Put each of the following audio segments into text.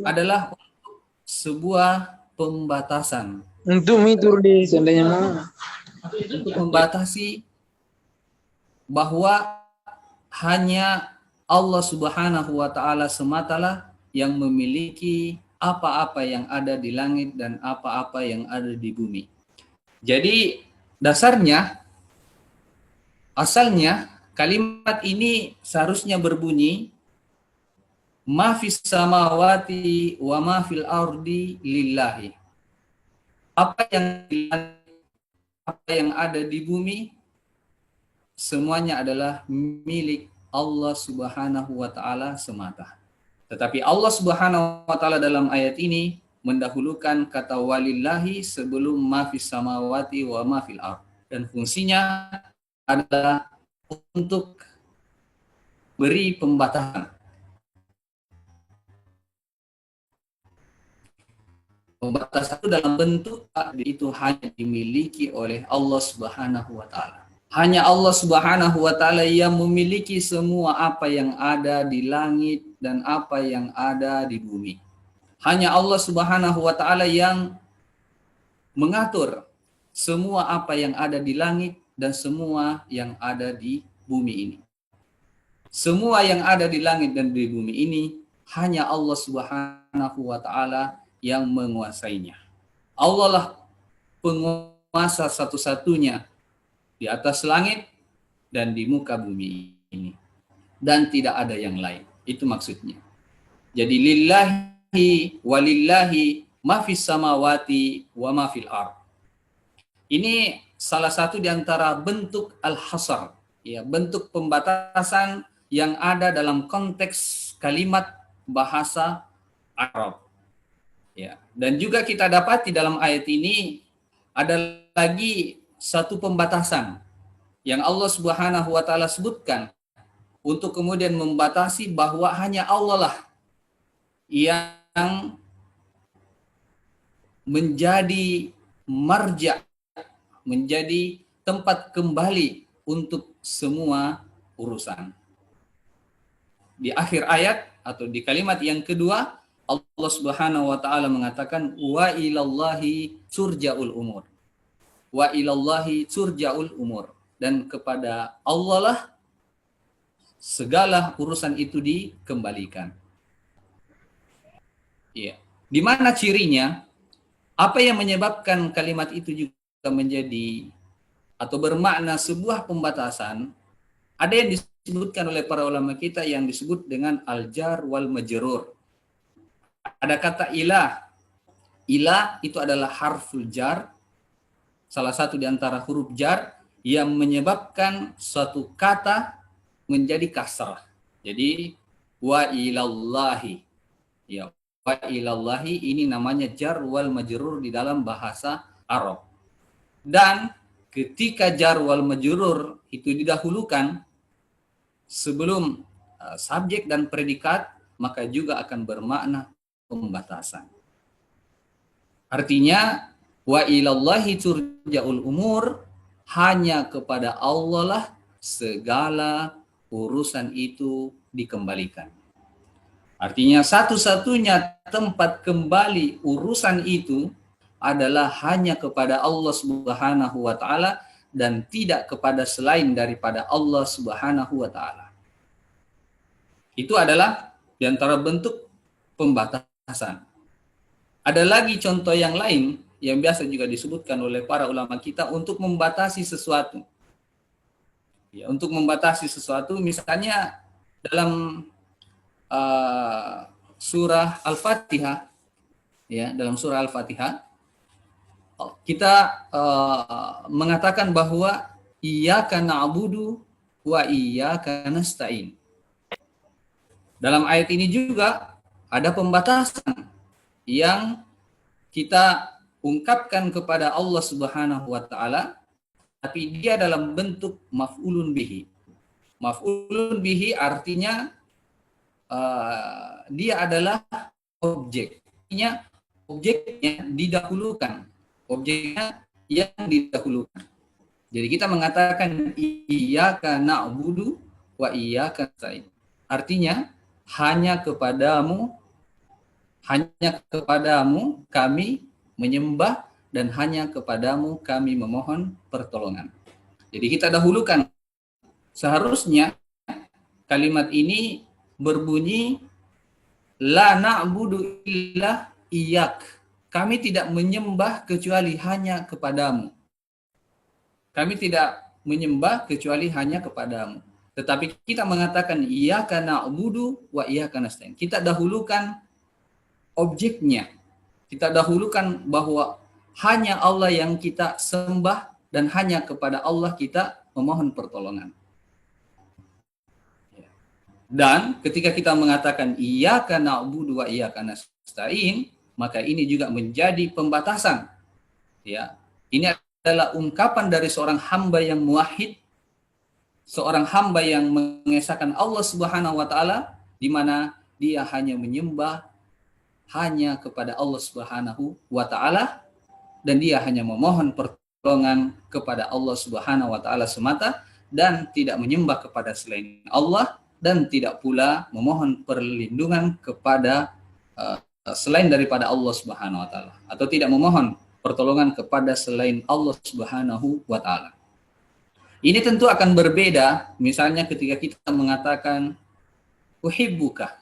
adalah sebuah pembatasan Untuk mitur di seandainya mau. untuk membatasi bahwa hanya Allah Subhanahu wa taala sematalah yang memiliki apa-apa yang ada di langit dan apa-apa yang ada di bumi. Jadi dasarnya, asalnya kalimat ini seharusnya berbunyi ma fis samawati wa ma fil ardi lillahi. Apa yang ada di bumi semuanya adalah milik Allah Subhanahu wa taala semata. Tetapi Allah Subhanahu wa taala dalam ayat ini mendahulukan kata walillahi sebelum ma fis samawati wa ma fil ard, dan fungsinya adalah untuk beri pembatasan. Pembatasan itu dalam bentuk itu hanya dimiliki oleh Allah Subhanahu wa taala. Hanya Allah Subhanahu wa taala yang memiliki semua apa yang ada di langit dan apa yang ada di bumi. Hanya Allah Subhanahu wa taala yang mengatur semua apa yang ada di langit dan semua yang ada di bumi ini. Semua yang ada di langit dan di bumi ini hanya Allah Subhanahu wa taala yang menguasainya. Allah lah penguasa satu-satunya di atas langit dan di muka bumi ini. Dan tidak ada yang lain. Itu maksudnya. Jadi lillahi walillahi ma fis samawati wa ma fil ard. Ini salah satu di antara bentuk al-hasar, ya, bentuk pembatasan yang ada dalam konteks kalimat bahasa Arab. Ya, dan juga kita dapati dalam ayat ini ada lagi satu pembatasan yang Allah Subhanahu wa taala sebutkan untuk kemudian membatasi bahwa hanya Allah lah yang menjadi marja, menjadi tempat kembali untuk semua urusan. Di akhir ayat atau di kalimat yang kedua, Allah Subhanahu wa taala mengatakan wa ilallahi turja'ul umur. Wa ilallahi turja'ul umur, dan kepada Allah lah segala urusan itu dikembalikan. Ya. Di mana cirinya? Apa yang menyebabkan kalimat itu juga menjadi atau bermakna sebuah pembatasan? Ada yang disebutkan oleh para ulama kita yang disebut dengan al-jar wal majrur. Ada kata ilah. Ilah itu adalah harful jar, salah satu di antara huruf jar yang menyebabkan suatu kata menjadi kasrah. Jadi wa ilallahi. Ya, wa ilallahi ini namanya jar wal majrur di dalam bahasa Arab. Dan ketika jar wal majrur itu didahulukan sebelum subjek dan predikat, maka juga akan bermakna pembatasan. Artinya wa ilallahi turja'ul umur, hanya kepada Allah lah segala urusan itu dikembalikan. Artinya satu-satunya tempat kembali urusan itu adalah hanya kepada Allah Subhanahu wa taala dan tidak kepada selain daripada Allah Subhanahu wa taala. Itu adalah di antara bentuk pembatasan. Ada lagi contoh yang lain yang biasa juga disebutkan oleh para ulama kita untuk membatasi sesuatu. Ya, untuk membatasi sesuatu, misalnya dalam surah Al-Fatihah, ya, dalam surah Al-Fatihah kita mengatakan bahwa iyyaka na'budu wa iyyaka nasta'in. Dalam ayat ini juga ada pembatasan yang kita ungkapkan kepada Allah Subhanahu wa taala, tapi dia dalam bentuk maf'ulun bihi. Maf'ulun bihi artinya dia adalah objek. Artinya objeknya didahulukan. Objeknya yang didahulukan. Jadi kita mengatakan iyyaka na'budu wa iyyaka nasta'in. Artinya hanya kepadamu Hanya kepadamu kami menyembah dan hanya kepadamu kami memohon pertolongan. Jadi kita dahulukan, seharusnya kalimat ini berbunyi la na'budu illa iyyak. Kami tidak menyembah kecuali hanya kepadamu. Kami tidak menyembah kecuali hanya kepadamu. Tetapi kita mengatakan iyyaka na'budu wa iyyaka nasta'in. Kita dahulukan objeknya. Kita dahulukan bahwa hanya Allah yang kita sembah dan hanya kepada Allah kita memohon pertolongan. Dan ketika kita mengatakan iyyaka na'budu wa iyyaka nasta'in, maka ini juga menjadi pembatasan. Ya. Ini adalah ungkapan dari seorang hamba yang muwahhid, seorang hamba yang mengesahkan Allah Subhanahu wa taala, di mana dia hanya menyembah hanya kepada Allah Subhanahu wa taala dan dia hanya memohon pertolongan kepada Allah Subhanahu wa taala semata dan tidak menyembah kepada selain Allah dan tidak pula memohon perlindungan kepada selain daripada Allah Subhanahu wa taala atau tidak memohon pertolongan kepada selain Allah Subhanahu wa taala. Ini tentu akan berbeda misalnya ketika kita mengatakan uhibbuka,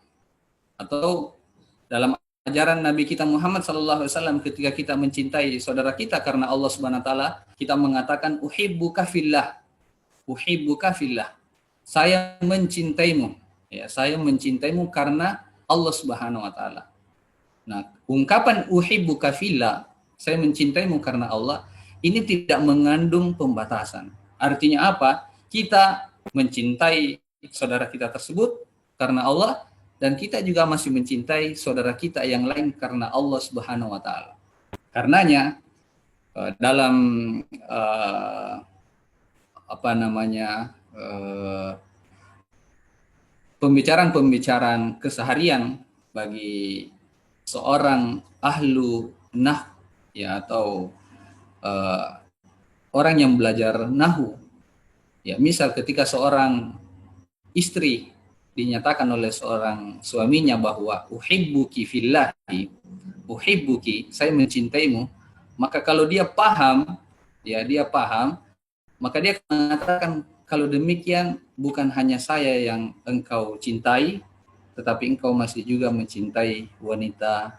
atau dalam ajaran Nabi kita Muhammad SAW ketika kita mencintai saudara kita karena Allah Subhanahu wa taala, kita mengatakan uhibbuka fillah. Uhibbuka fillah. Saya mencintaimu. Ya, saya mencintaimu karena Allah Subhanahu wa taala. Nah, ungkapan uhibbuka fillah, saya mencintaimu karena Allah, ini tidak mengandung pembatasan. Artinya apa? Kita mencintai saudara kita tersebut karena Allah, dan kita juga masih mencintai saudara kita yang lain karena Allah Subhanahu wa taala. Karenanya dalam pembicaraan-pembicaraan keseharian bagi seorang ahlu nahwu, ya, atau orang yang belajar nahwu, ya, misal ketika seorang istri dinyatakan oleh seorang suaminya bahwa uhibbuki fillahi, uhibbuki, saya mencintaimu, maka kalau dia paham, maka dia mengatakan kalau demikian bukan hanya saya yang engkau cintai, tetapi engkau masih juga mencintai wanita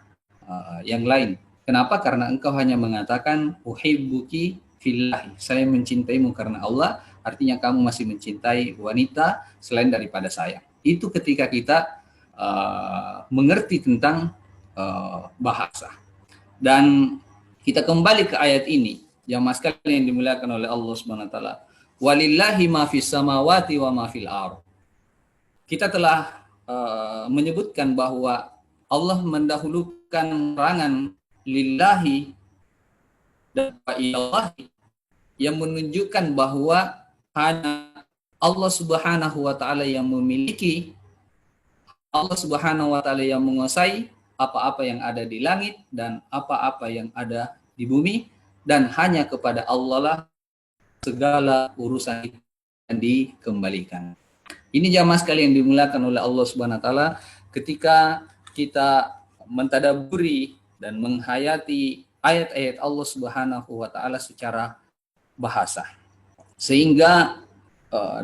yang lain. Kenapa? Karena engkau hanya mengatakan uhibbuki fillahi, saya mencintaimu karena Allah, artinya kamu masih mencintai wanita selain daripada saya. Itu ketika kita mengerti tentang bahasa. Dan kita kembali ke ayat ini, jamaah sekalian yang dimuliakan oleh Allah Subhanahu wa taala. Walillahi ma fis samawati wa ma fil ardh. Kita telah menyebutkan bahwa Allah mendahulukan perangan lillahi dan ilahi yang menunjukkan bahwa hanya Allah Subhanahu wa taala yang memiliki, Allah Subhanahu wa taala yang menguasai apa-apa yang ada di langit dan apa-apa yang ada di bumi, dan hanya kepada Allah lah segala urusan yang dikembalikan. Ini jamaah sekalian yang dimuliakan oleh Allah Subhanahu wa taala, ketika kita mentadaburi dan menghayati ayat-ayat Allah Subhanahu wa taala secara bahasa. Sehingga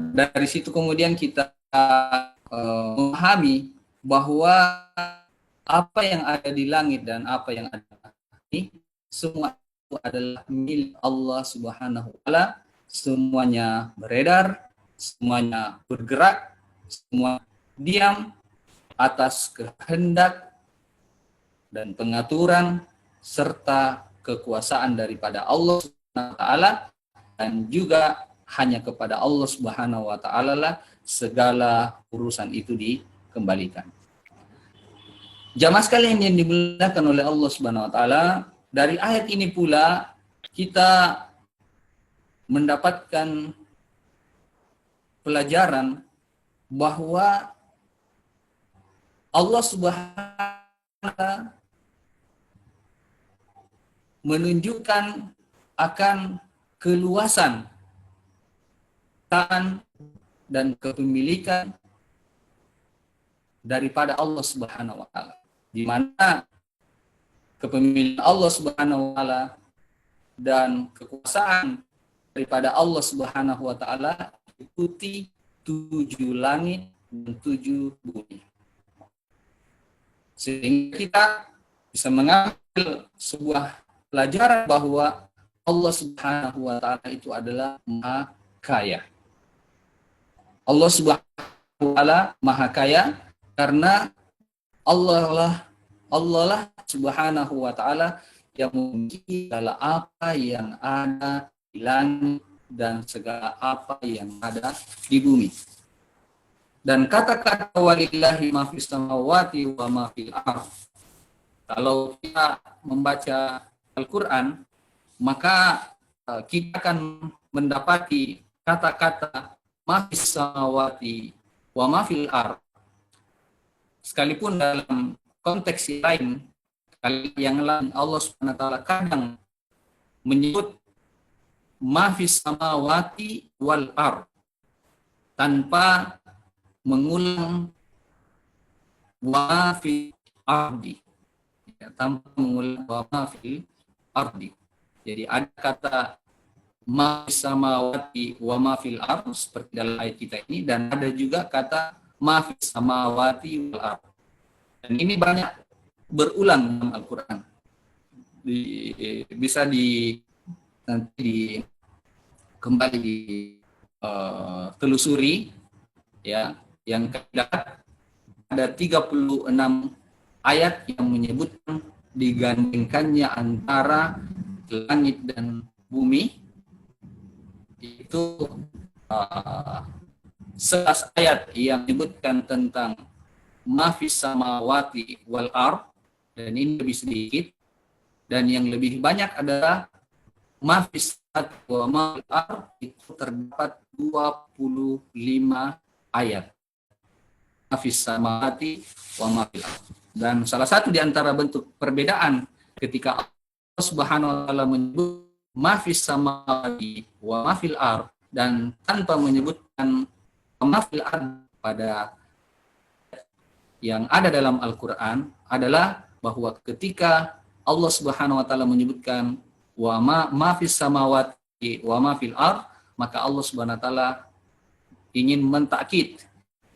dari situ kemudian kita memahami bahwa apa yang ada di langit dan apa yang ada di bumi semua itu adalah milik Allah Subhanahu wa taala. Semuanya beredar, semuanya bergerak, semua diam atas kehendak dan pengaturan serta kekuasaan daripada Allah Subhanahu wa taala, dan juga hanya kepada Allah Subhanahu wa taala lah segala urusan itu dikembalikan. Jamaah sekalian yang dimuliakan oleh Allah Subhanahu wa taala, dari ayat ini pula kita mendapatkan pelajaran bahwa Allah Subhanahu wa taala menunjukkan akan keluasan tangan dan kepemilikan daripada Allah Subhanahu wa taala. di mana kepemilikan Allah Subhanahu wa taala dan kekuasaan daripada Allah Subhanahu wa taala ikuti 7 langit dan 7 bumi. Sehingga kita bisa mengambil sebuah pelajaran bahwa Allah Subhanahu wa taala itu adalah Maha Kaya. Allah Subhanahu wa taala Maha Kaya karena Allah lah Subhanahu wa taala yang memiliki segala apa yang ada di langit dan segala apa yang ada di bumi. Dan kata-kata walillahi ma fis samawati wa ma fil ardh. Kalau kita membaca Al-Qur'an, maka kita akan mendapati kata-kata ma fis samawati wa ma fil ardh. Sekalipun dalam konteks yang lain Allah Subhanahu wa taala kadang menyebut ma fis samawati wal ardh tanpa mengulang wa fil ardi, ya, tanpa mengulang wa fil ardi. Jadi ada kata ma fis samawati wa ma fil ardh seperti dalam ayat kita ini, dan ada juga kata ma fis samawati wal ardh. Dan ini banyak berulang dalam Al-Qur'an. Bisa nanti kembali telusuri, ya. Yang terdapat ada 36 ayat yang menyebutkan digandingkannya antara langit dan bumi. Itu 11 ayat yang menyebutkan tentang ma fis samawati wal ardh, dan ini lebih sedikit, dan yang lebih banyak adalah ma fis samawati wa ma fil ardh, itu terdapat 25 ayat. Ma fis samawati wa ma fil ardh. Dan salah satu di antara bentuk perbedaan ketika Allah Subhanahu wa taala menyebut ma fis samawati wa ma fil ardh dan tanpa menyebutkan ma fil ardh pada yang ada dalam Al-Qur'an adalah bahwa ketika Allah Subhanahu wa taala menyebutkan wa ma fis samawati wa ma fil ardh, maka Allah Subhanahu wa taala ingin mentakkid,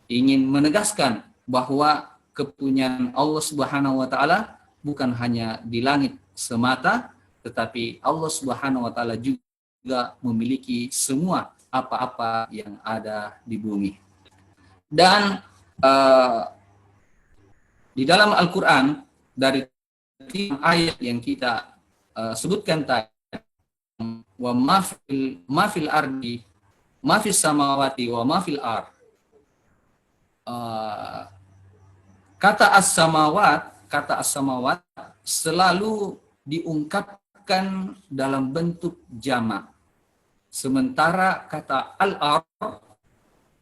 ingin menegaskan bahwa kepunyaan Allah Subhanahu wa taala bukan hanya di langit semata, tetapi Allah Subhanahu wa taala juga memiliki semua apa-apa yang ada di bumi. Dan di dalam Al-Qur'an dari 3 ayat yang kita sebutkan tadi, wa ma fil ardi ma fis samawati wa ma fil ardh, kata as-samawat selalu diungkapkan dalam bentuk jamak, sementara kata al-ardh,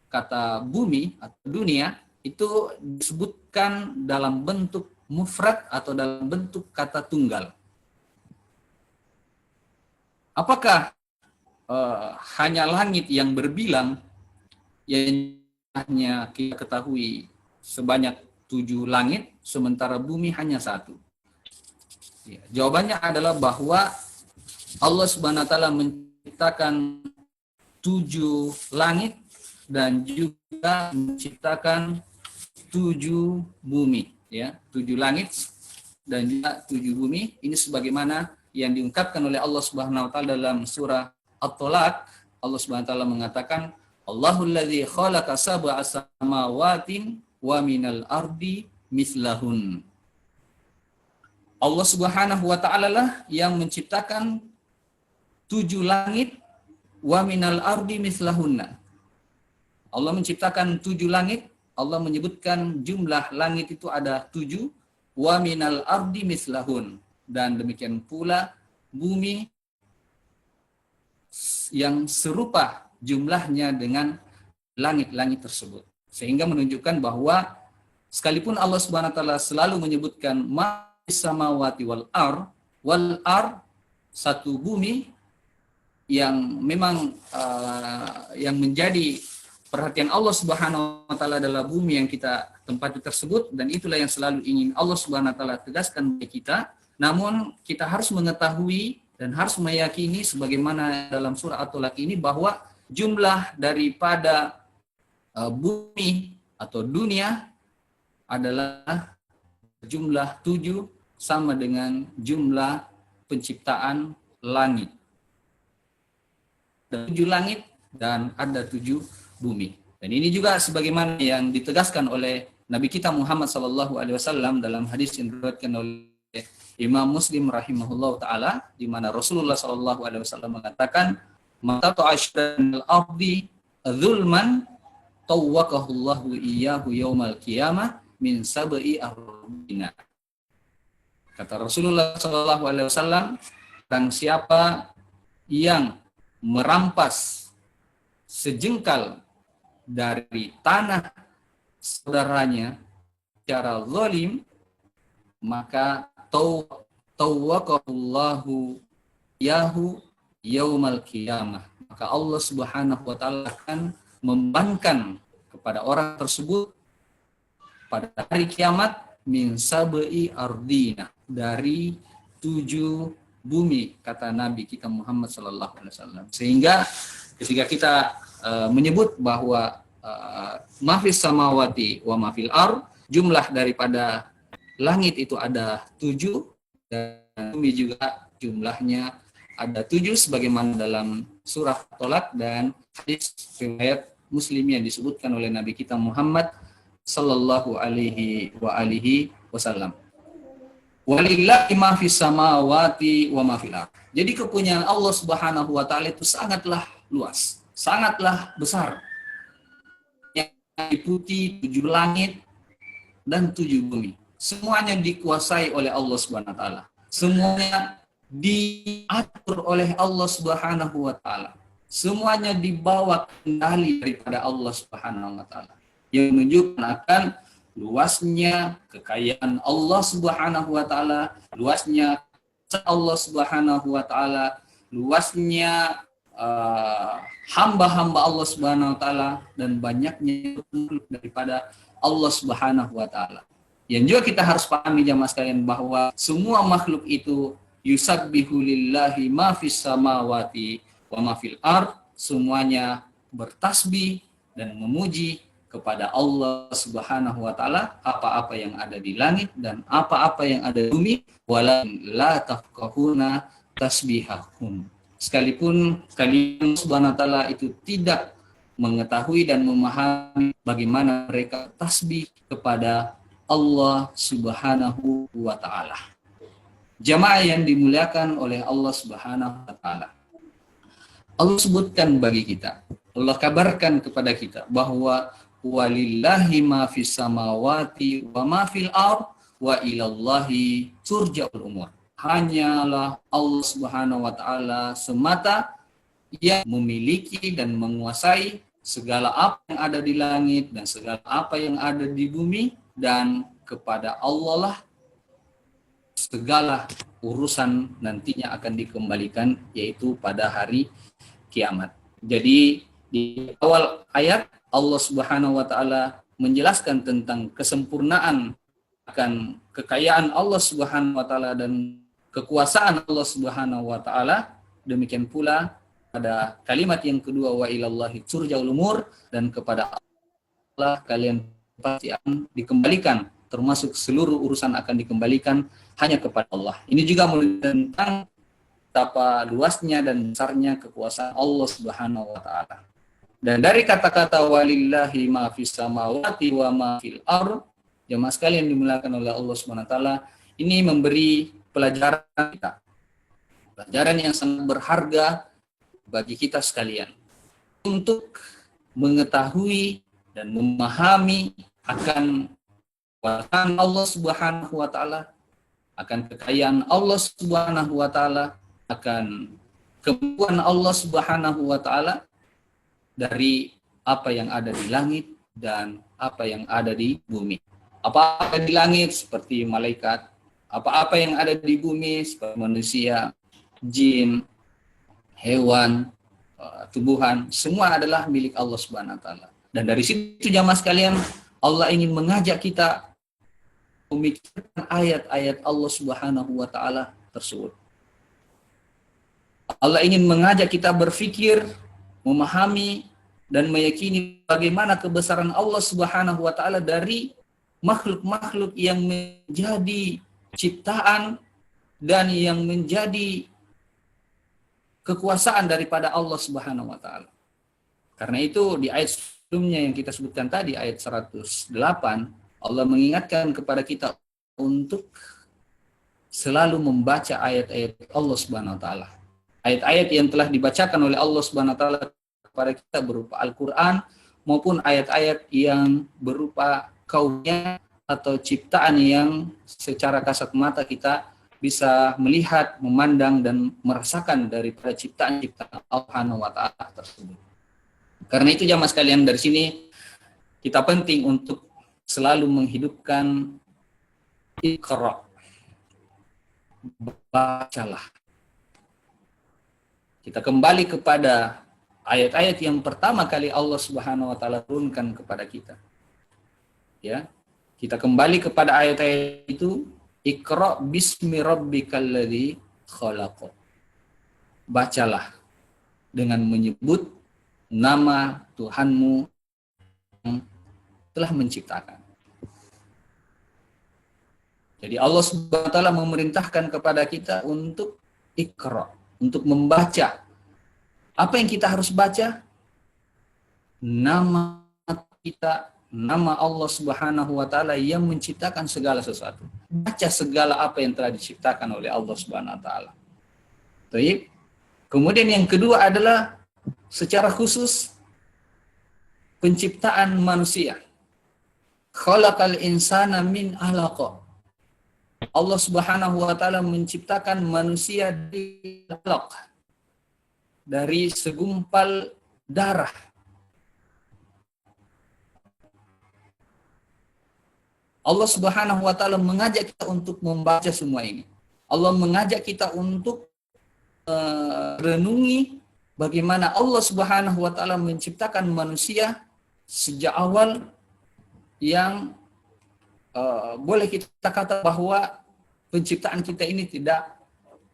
kata bumi atau dunia, itu disebutkan dalam bentuk mufrad atau dalam bentuk kata tunggal. Apakah hanya langit yang berbilang, yang hanya kita ketahui sebanyak 7 langit, sementara bumi hanya 1? Ya, jawabannya adalah bahwa Allah Subhanahu wa taala menciptakan 7 langit dan juga menciptakan 7 bumi, ya, 7 langit dan juga 7 bumi. Ini sebagaimana yang diungkapkan oleh Allah Subhanahu wa taala dalam surah At-Talaq. Allah Subhanahu wa taala mengatakan, Allahul ladzi khalaqa sab'a samawatin wa minal ardi mislahun. Allah Subhanahu wa taala lah yang menciptakan 7 langit, wa minal ardi mislahunna. Allah menciptakan 7 langit, Allah menyebutkan jumlah langit itu ada 7, wa minal ardi mislahun, dan demikian pula bumi yang serupa jumlahnya dengan langit-langit tersebut. Sehingga menunjukkan bahwa sekalipun Allah Subhanahu wa taala selalu menyebutkan ma fis samawati wal ardh, satu bumi yang memang yang menjadi perhatian Allah Subhanahu wa taala adalah bumi yang kita tempati tersebut, dan itulah yang selalu ingin Allah Subhanahu wa taala tegaskan bagi kita. Namun kita harus mengetahui dan harus meyakini sebagaimana dalam surah At-Tolak ini bahwa jumlah daripada bumi atau dunia adalah jumlah 7 sama dengan jumlah penciptaan langit. Ada 7 langit dan ada 7 bumi. Dan ini juga sebagaimana yang ditegaskan oleh Nabi kita Muhammad SAW dalam hadis yang diriwayatkan oleh Imam Muslim rahimahullah taala, di mana Rasulullah SAW mengatakan, "Mata ta'ashran al-ardi zulman tawwaqahullahu iyyahu yaumal qiyamah min sab'i ardina." Kata Rasulullah SAW, tentang siapa yang merampas sejengkal dari tanah saudaranya secara zalim, maka tawwaqahullahu yahu yaumal qiyamah. Maka Allah Subhanahu wa taala akan membankan kepada orang tersebut pada hari kiamat min sab'i ardina, dari 7 bumi, kata Nabi kita Muhammad sallallahu alaihi wasallam. Sehingga ketika kita menyebut bahwa mafis samawati wa mafil ar, jumlah daripada langit itu ada 7 dan bumi juga jumlahnya ada 7 sebagaimana dalam surah Tolak dan hadis riwayat Muslim yang disebutkan oleh Nabi kita Muhammad sallallahu alaihi wasallam. Walillahi ma fis samawati wa ma fil ardh. Jadi kepunyaan Allah Subhanahu wa taala itu sangatlah luas, sangatlah besar. Yang meliputi 7 langit dan 7 bumi. Semuanya dikuasai oleh Allah Subhanahu wa taala. Semuanya diatur oleh Allah Subhanahu wa taala. Semuanya dibawa kendali daripada Allah Subhanahu wa taala. Yang menunjukkan akan luasnya kekayaan Allah Subhanahu wa taala, luasnya Allah Subhanahu wa taala, luasnya hamba-hamba Allah Subhanahu wa taala, dan banyaknya makhluk daripada Allah Subhanahu wa taala. Yang juga kita harus pahami jamaah sekalian bahwa semua makhluk itu yusabbihu lillahi ma fis samawati wa ma fil ard, semuanya bertasbih dan memuji kepada Allah Subhanahu wa taala, apa-apa yang ada di langit dan apa-apa yang ada di bumi, wala la tafqahuna tasbihahum. Sekalipun kalian Subhanahu wa taala itu tidak mengetahui dan memahami bagaimana mereka tasbih kepada Allah Subhanahu wa taala. Jamaah yang dimuliakan oleh Allah Subhanahu wa taala. Allah sebutkan bagi kita, Allah kabarkan kepada kita bahwa walillahi ma fis samawati wa ma fil ard wa ilallahi turja'ul umur. Hanyalah Allah Subhanahu wa taala semata yang memiliki dan menguasai segala apa yang ada di langit dan segala apa yang ada di bumi, dan kepada Allah lah segala urusan nantinya akan dikembalikan, yaitu pada hari kiamat. Jadi di awal ayat Allah Subhanahu wa taala menjelaskan tentang kesempurnaan akan kekayaan Allah Subhanahu wa taala dan kekuasaan Allah Subhanahu wa taala. Demikian pula pada kalimat yang kedua, wa ilallahi turja'ul umur, dan kepada Allah kalian pasti akan dikembalikan, termasuk seluruh urusan akan dikembalikan hanya kepada Allah. Ini juga tentang betapa luasnya dan besarnya kekuasaan Allah Subhanahu wa taala. Dan dari kata-kata walillahi ma fis samawati wa ma fil ard, jemaah sekalian dimuliakan oleh Allah Subhanahu wa taala, ini memberi pelajaran kita. Pelajaran yang sangat berharga bagi kita sekalian untuk mengetahui dan memahami akan kekuasaan Allah Subhanahu wa taala, akan kekayaan Allah Subhanahu wa taala, akan kemampuan Allah Subhanahu wa taala dari apa yang ada di langit dan apa yang ada di bumi. Apa-apa di langit seperti malaikat, apa-apa yang ada di bumi seperti manusia, jin, hewan, tumbuhan, semua adalah milik Allah Subhanahu wa taala. Dan dari situ jamaah sekalian, Allah ingin mengajak kita memikirkan ayat-ayat Allah Subhanahu wa taala tersebut. Allah ingin mengajak kita berpikir, memahami dan meyakini bagaimana kebesaran Allah Subhanahu wa taala dari makhluk-makhluk yang menjadi ciptaan dan yang menjadi kekuasaan daripada Allah Subhanahu wa taala. Karena itu di ayat sebelumnya yang kita sebutkan tadi, ayat 108, Allah mengingatkan kepada kita untuk selalu membaca ayat-ayat Allah Subhanahu wa taala. Ayat-ayat yang telah dibacakan oleh Allah Subhanahu wa taala kepada kita berupa Al-Qur'an maupun ayat-ayat yang berupa kaunnya atau ciptaan yang secara kasat mata kita bisa melihat, memandang dan merasakan daripada ciptaan-ciptaan Allah Subhanahu wa taala tersebut. Karena itu jamaah sekalian, dari sini kita penting untuk selalu menghidupkan Iqra. Bacalah. Kita kembali kepada ayat-ayat yang pertama kali Allah Subhanahu wa taala turunkan kepada kita. Ya. Kita kembali kepada ayat-ayat itu, Iqra bismi rabbikal ladzi khalaq. Bacalah dengan menyebut nama Tuhanmu yang telah menciptakan. Jadi Allah Subhanahu wa taala memerintahkan kepada kita untuk Iqra, untuk membaca. Apa yang kita harus baca? Nama kita, nama Allah Subhanahu wa taala yang menciptakan segala sesuatu. Baca segala apa yang telah diciptakan oleh Allah Subhanahu wa taala. Baik. Kemudian yang kedua adalah secara khusus penciptaan manusia. Khalaqal insana min 'alaq. Allah Subhanahu wa taala menciptakan manusia dari segumpal darah. Allah Subhanahu wa taala mengajak kita untuk membaca semua ini. Allah mengajak kita untuk renungi bagaimana Allah Subhanahu wa taala menciptakan manusia sejak awal yang boleh kita kata bahwa penciptaan kita ini tidak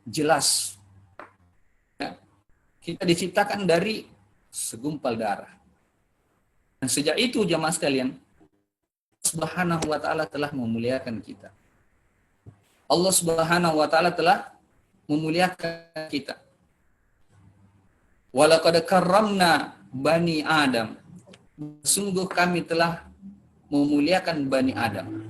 jelas. Ya. Kita diciptakan dari segumpal darah. Dan sejak itu jamaah sekalian, Subhanahu wa taala telah memuliakan kita. Allah Subhanahu wa taala telah memuliakan kita. Walaqad karramna bani Adam. Sungguh kami telah memuliakan Bani Adam.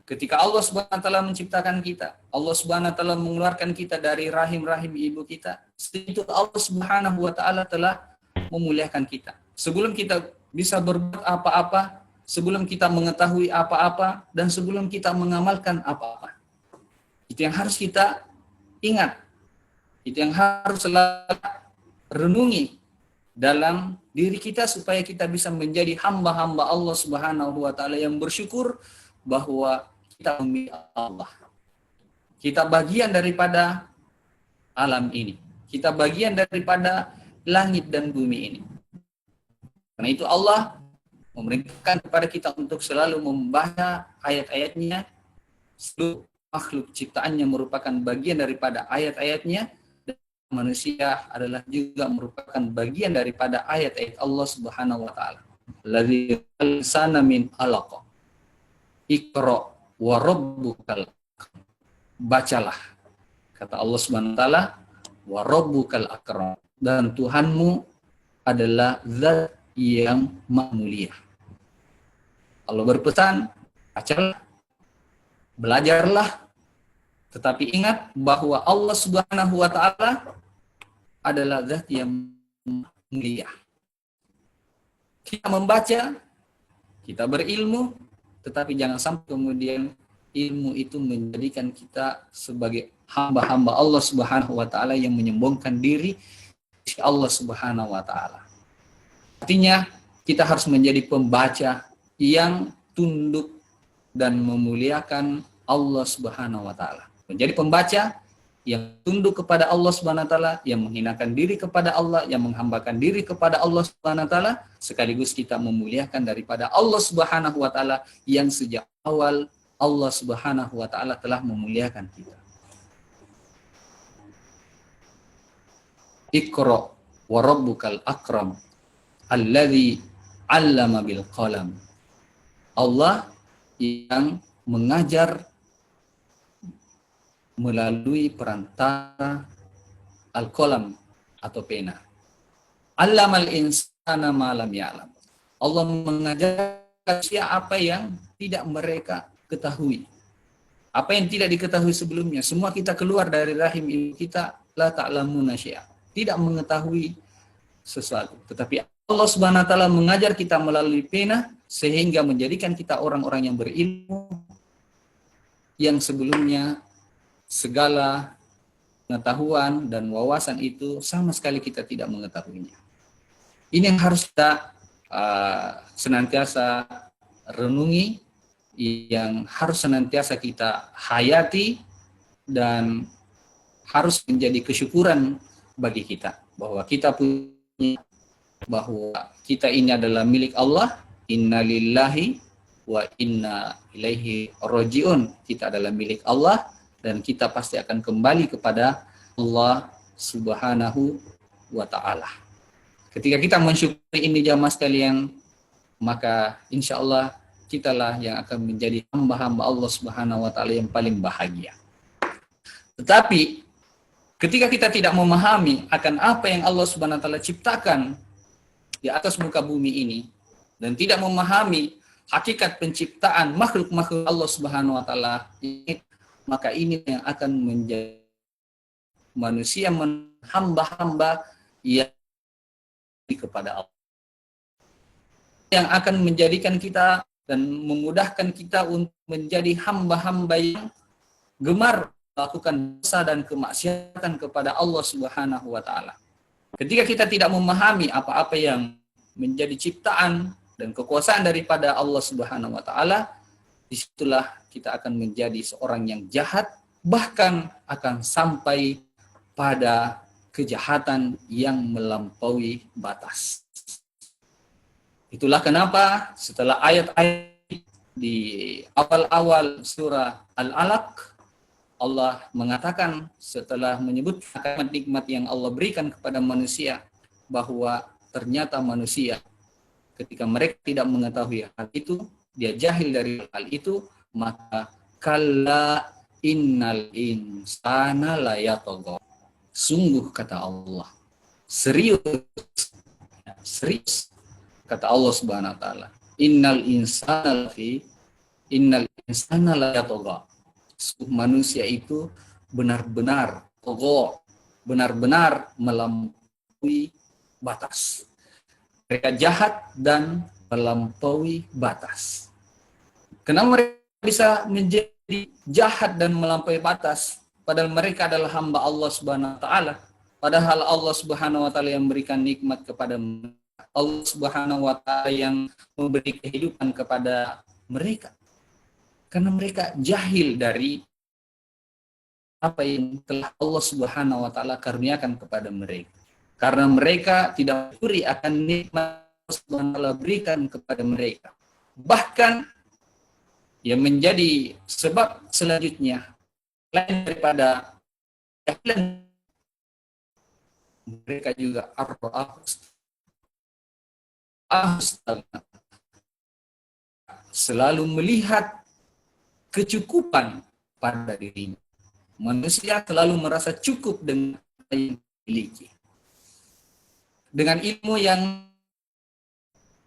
Ketika Allah Subhanahu wa taala menciptakan kita, Allah Subhanahu wa taala mengeluarkan kita dari rahim-rahim ibu kita, itu Allah Subhanahu wa taala telah memuliakan kita. Sebelum kita bisa berbuat apa-apa, sebelum kita mengetahui apa-apa, dan sebelum kita mengamalkan apa-apa. Itu yang harus kita ingat. Itu yang harus selalu renungi dalam diri kita supaya kita bisa menjadi hamba-hamba Allah Subhanahu wa taala yang bersyukur bahwa kita memiliki Allah. Kita bagian daripada alam ini. Kita bagian daripada langit dan bumi ini. Karena itu Allah memerintahkan kepada kita untuk selalu membaca ayat-ayatnya. Seluruh makhluk ciptaannya merupakan bagian daripada ayat-ayatnya. Manusia adalah juga merupakan bagian daripada ayat-ayat Allah Subhanahu wa taala. Ladzi khalaqana min 'alaq. Iqra wa rabbukal. Bacalah. Kata Allah Subhanahu wa taala, wa rabbukal akram. Dan Tuhanmu adalah zat yang maha mulia. Allah berpesan, bacalah, belajarlah, tetapi ingat bahwa Allah Subhanahu wa taala adalah zat yang mulia. Kita membaca, kita berilmu, tetapi jangan sampai kemudian ilmu itu menjadikan kita sebagai hamba-hamba Allah Subhanahu wa taala yang menyombongkan diri di Allah Subhanahu wa taala. Artinya, kita harus menjadi pembaca yang tunduk dan memuliakan Allah Subhanahu wa taala. Menjadi pembaca yang tunduk kepada Allah Subhanahu wa taala, yang menghinakan diri kepada Allah, yang menghambakan diri kepada Allah Subhanahu wa taala, sekaligus kita memuliakan daripada Allah Subhanahu wa taala yang sejak awal Allah Subhanahu wa taala telah memuliakan kita. Iqra wa rabbukal akram alladzi 'allama bil qalam. Allah yang mengajar melalui perantara al-qalam atau pena. 'Allamal insana ma lam ya'lam. Allah mengajarkan apa yang tidak mereka ketahui. Apa yang tidak diketahui sebelumnya, semua kita keluar dari rahim ibu kita, la ta'lamuna syai'a, tidak mengetahui sesuatu. Tetapi Allah Subhanahu wa taala mengajar kita melalui pena sehingga menjadikan kita orang-orang yang berilmu yang sebelumnya segala pengetahuan dan wawasan itu sama sekali kita tidak mengetahuinya. Ini yang harus kita senantiasa renungi, yang harus senantiasa kita hayati, dan harus menjadi kesyukuran bagi kita bahwa kita punya, bahwa kita ini adalah milik Allah. Inna lillahi wa inna ilaihi rajiun. Kita adalah milik Allah dan kita pasti akan kembali kepada Allah Subhanahu wa ta'ala. Ketika kita mensyukuri ini jamaah sekalian, maka insya Allah kitalah yang akan menjadi hamba-hamba Allah Subhanahu wa ta'ala yang paling bahagia. Tetapi ketika kita tidak memahami akan apa yang Allah Subhanahu wa ta'ala ciptakan di atas muka bumi ini, dan tidak memahami hakikat penciptaan makhluk-makhluk Allah Subhanahu wa ta'ala ini, maka ini yang akan menjadi manusia hamba-hamba yang kepada Allah, yang akan menjadikan kita dan memudahkan kita untuk menjadi hamba-hamba yang gemar melakukan dosa dan kemaksiatan kepada Allah Subhanahu wa ta'ala. Ketika kita tidak memahami apa-apa yang menjadi ciptaan dan kekuasaan daripada Allah Subhanahu wa ta'ala, disitulah kita akan menjadi seorang yang jahat, bahkan akan sampai pada kejahatan yang melampaui batas. Itulah kenapa setelah ayat-ayat di awal-awal surah Al-Alaq, Allah mengatakan setelah menyebutkan nikmat yang Allah berikan kepada manusia, bahwa ternyata manusia ketika mereka tidak mengetahui hal itu, dia jahil dari hal itu, maka kalla innal insana la yatagha. Sungguh kata Allah, serius kata Allah Subhanahu wa taala, innal insana la yatagha. Manusia itu benar-benar benar-benar melampaui batas. Mereka jahat dan melampaui batas. Kenapa mereka bisa menjadi jahat dan melampaui batas? Padahal mereka adalah hamba Allah Subhanahu wa ta'ala. Padahal Allah Subhanahu wa ta'ala yang memberikan nikmat kepada mereka. Allah Subhanahu wa ta'ala yang memberi kehidupan kepada mereka. Karena mereka jahil dari apa yang telah Allah Subhanahu wa ta'ala karuniakan kepada mereka. Karena mereka tidak peduli akan nikmat Allah Subhanahu wa ta'ala berikan kepada mereka. Bahkan yang menjadi sebab selanjutnya, lain daripada jahilan, mereka juga selalu melihat kecukupan pada dirinya. Manusia selalu merasa cukup dengan apa yang dimiliki. Dengan ilmu yang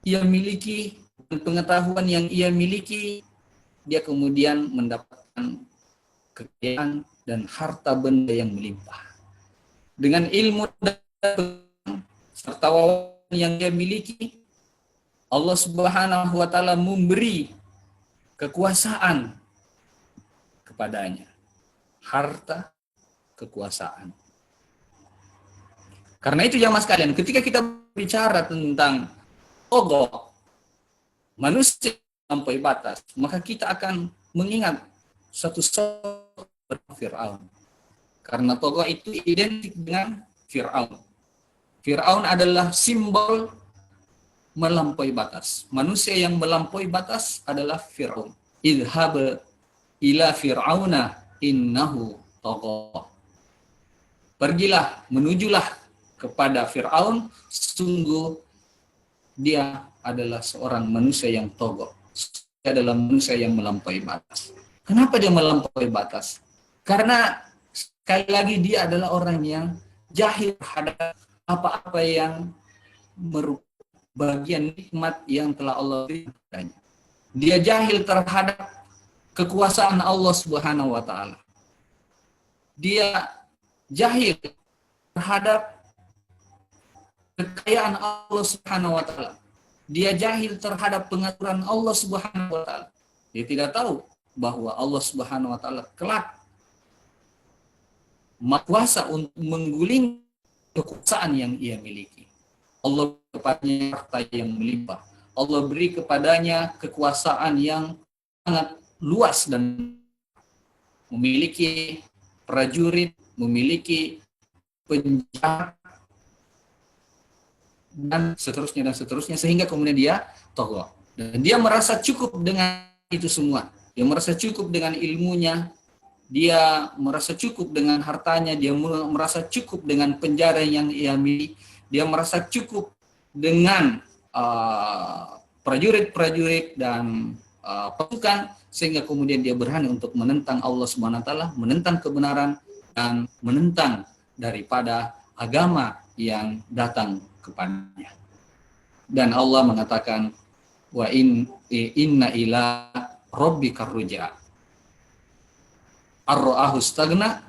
ia miliki, dan pengetahuan yang ia miliki, dia kemudian mendapatkan kekayaan dan harta benda yang melimpah. Dengan ilmu serta wawasan yang dia miliki, Allah Subhanahu wa ta'ala memberi kekuasaan kepadanya. Harta, kekuasaan. Karena itu jamaah sekalian, ketika kita bicara tentang togo, manusia sampai batas, maka kita akan mengingat satu sosok Fir'aun. Karena togo itu identik dengan Fir'aun. Fir'aun adalah simbol melampaui batas. Manusia yang melampaui batas adalah Fir'aun. Idhab ila fir'auna innahu tagha. Pergilah, menujulah kepada Fir'aun, sungguh dia adalah seorang manusia yang togo. Dia adalah manusia yang melampaui batas. Kenapa dia melampaui batas? Karena sekali lagi dia adalah orang yang jahil terhadap apa-apa yang merupakan bagian nikmat yang telah Allah berikan kepadanya. Dia jahil terhadap kekuasaan Allah Subhanahu wa taala. Dia jahil terhadap kekayaan Allah Subhanahu wa taala. Dia jahil terhadap pengaturan Allah Subhanahu wa taala. Dia tidak tahu bahwa Allah Subhanahu wa taala kelak kuasa untuk mengguling kekuasaan yang ia miliki. Allah kepadanya harta yang melimpah. Allah beri kepadanya kekuasaan yang sangat luas dan memiliki prajurit, memiliki penjahat dan seterusnya sehingga kemudian dia tokoh. Dan dia merasa cukup dengan itu semua. Dia merasa cukup dengan ilmunya, dia merasa cukup dengan hartanya, dia merasa cukup dengan penjara yang ia miliki, dia merasa cukup dengan prajurit-prajurit dan pasukan, sehingga kemudian dia berani untuk menentang Allah Subhanahu wa taala, menentang kebenaran dan menentang daripada agama yang datang kepadanya. Dan Allah mengatakan wa inna ila rabbikar ruja. Ar-ra'ahu stagna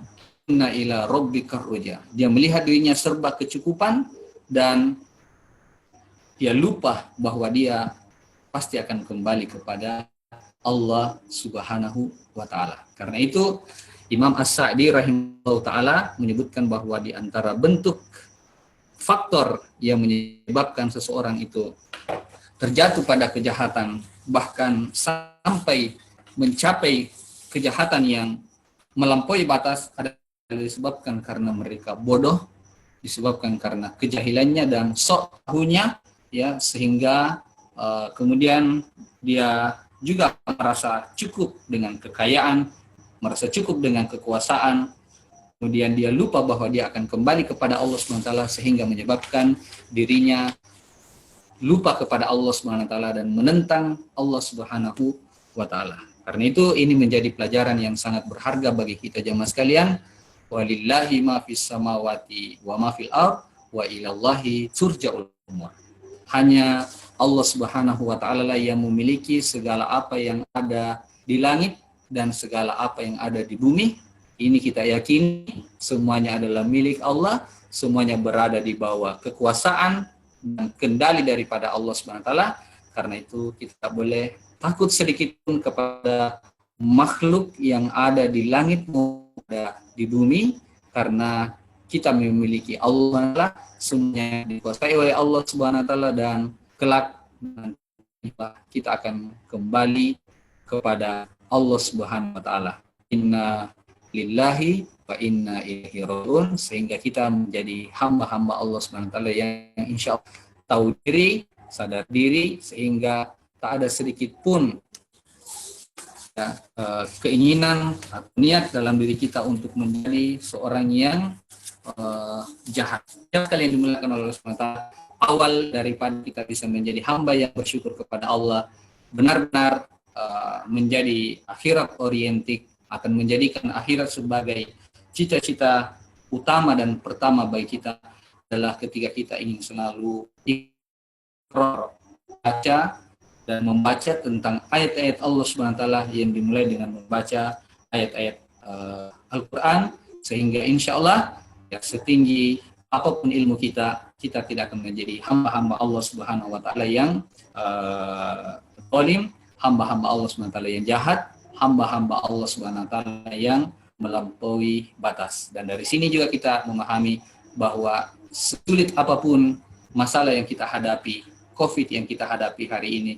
inna ila rabbikar ruja. Dia melihat dirinya serba kecukupan dan dia lupa bahwa dia pasti akan kembali kepada Allah Subhanahu wa taala. Karena itu Imam As-Sa'di rahimahullah taala menyebutkan bahwa di antara bentuk faktor yang menyebabkan seseorang itu terjatuh pada kejahatan, bahkan sampai mencapai kejahatan yang melampaui batas, adalah disebabkan karena mereka bodoh, disebabkan karena kejahilannya dan sok tahunya, ya, sehingga kemudian dia juga merasa cukup dengan kekayaan, merasa cukup dengan kekuasaan, kemudian dia lupa bahwa dia akan kembali kepada Allah SWT, sehingga menyebabkan dirinya lupa kepada Allah SWT dan menentang Allah Subhanahu wa taala. Karena itu ini menjadi pelajaran yang sangat berharga bagi kita jamaah sekalian. Walillahi ma fis samawati wa ma fil ard wa ilallahi turja'ul umur. Hanya Allah Subhanahu wa taala lah yang memiliki segala apa yang ada di langit dan segala apa yang ada di bumi. Ini kita yakini semuanya adalah milik Allah, semuanya berada di bawah kekuasaan dan kendali daripada Allah Subhanahu wa taala. Karena itu kita tak boleh takut sedikit pun kepada makhluk yang ada di langit maupun di bumi, karena kita memiliki Allah, semuanya dikuasai oleh Allah Subhanahu wa taala, dan kelak kita akan kembali kepada Allah Subhanahu wa taala. Inna lillahi wa inna ilaihi raji'un, sehingga kita menjadi hamba-hamba Allah Subhanahu wa taala yang insyaallah tahu diri, sadar diri, sehingga tak ada sedikit pun ya, keinginan atau niat dalam diri kita untuk menjadi seorang yang jahat. Yang kalian dimuliakan oleh Allah SWT, awal daripada kita bisa menjadi hamba yang bersyukur kepada Allah, benar-benar menjadi akhirat orientik, akan menjadikan akhirat sebagai cita-cita utama dan pertama bagi kita, adalah ketika kita ingin selalu baca dan membaca tentang ayat-ayat Allah Subhanahu wa taala, yang dimulai dengan membaca ayat-ayat Al-Qur'an, sehingga insya Allah ya, setinggi apapun ilmu kita, kita tidak akan menjadi hamba-hamba Allah Subhanahu wa taala yang zalim, hamba-hamba Allah Subhanahu wa taala yang jahat, hamba-hamba Allah Subhanahu wa taala yang melampaui batas. Dan dari sini juga kita memahami bahwa sulit apapun masalah yang kita hadapi, COVID yang kita hadapi hari ini,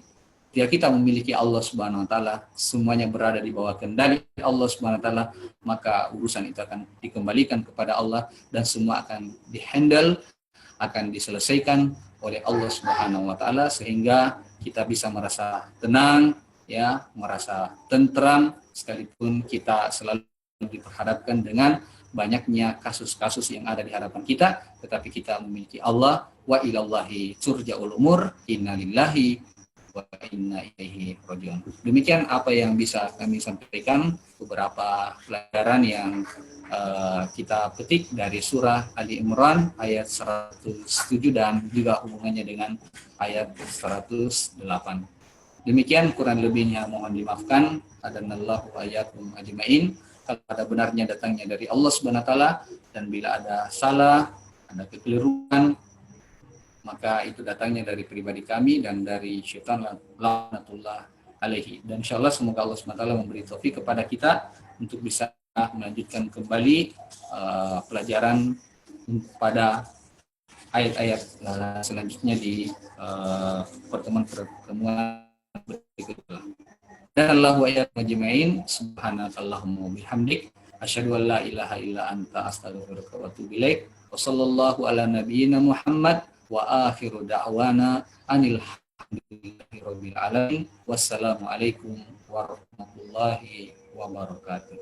jika kita memiliki Allah Subhanahu wa taala, semuanya berada di bawah kendali Allah Subhanahu wa taala, maka urusan itu akan dikembalikan kepada Allah dan semua akan dihandle, akan diselesaikan oleh Allah Subhanahu wa taala sehingga kita bisa merasa tenang, ya, merasa tentram sekalipun kita selalu diperhadapkan dengan banyaknya kasus-kasus yang ada di hadapan kita, tetapi kita memiliki Allah. Wa ilallahi turja'ul umur, innalillahi wa inna ilaihi rajiun. Demikian apa yang bisa kami sampaikan, beberapa pelajaran yang kita petik dari surah Ali Imran ayat 107 dan juga hubungannya dengan ayat 108. Demikian kurang lebihnya mohon dimaafkan. Adanallahu ayatum ajmain. Kalau ada benarnya datangnya dari Allah Subhanahu wa taala, dan bila ada salah, ada kekeliruan, maka itu datangnya dari pribadi kami dan dari syaitan laknatullah alaihi. Dan insyaallah semoga Allah Subhanahu wa taala memberi taufik kepada kita untuk bisa melanjutkan kembali pelajaran pada ayat-ayat selanjutnya di pertemuan berikutnya. Dan Allahu ayat majma'in subhanakallahumma bihamdik asyhadu an la ilaha illa anta astaghfiruka wa atubu ilaik. Wa sallallahu ala nabiyyina Muhammad wa akhiru da'wana anil hamdulillahi rabbil alamin. Wassalamu alaikum warahmatullahi wabarakatuh.